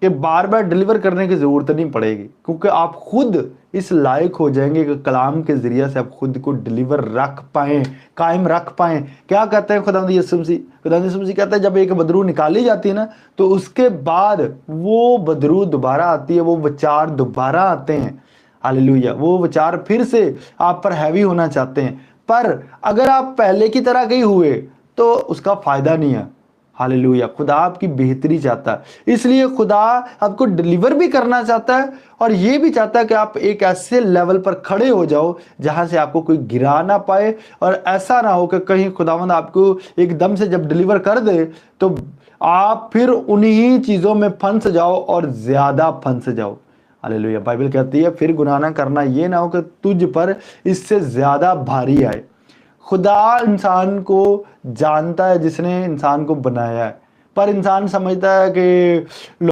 कि बार बार डिलीवर करने की ज़रूरत नहीं पड़ेगी, क्योंकि आप खुद इस लायक हो जाएंगे कि कलाम के ज़रिए से आप खुद को डिलीवर रख पाएँ, कायम रख पाएँ। क्या कहते हैं खुदावंद यीशु मसीह? खुदावंद यीशु मसीह कहता है जब एक बदरू निकाली जाती है ना, तो उसके बाद वो बदरू दोबारा आती है, वो विचार दोबारा आते हैं। हालेलुया। वो विचार फिर से आप पर हैवी होना चाहते हैं, पर अगर आप पहले की तरह के ही हुए तो उसका फायदा नहीं है। हालेलुया। खुदा आपकी बेहतरी चाहता है, इसलिए खुदा आपको डिलीवर भी करना चाहता है और ये भी चाहता है कि आप एक ऐसे लेवल पर खड़े हो जाओ जहां से आपको कोई गिरा ना पाए, और ऐसा ना हो कि कहीं खुदावंद आपको एकदम से जब डिलीवर कर दे तो आप फिर उन्हीं चीजों में फंस जाओ और ज्यादा फंस जाओ। हालेलुया। बाइबल कहती है फिर गुनाह ना करना, ये ना हो कि तुझ पर इससे ज्यादा भारी आए। खुदा इंसान को जानता है जिसने इंसान को बनाया है, पर इंसान समझता है कि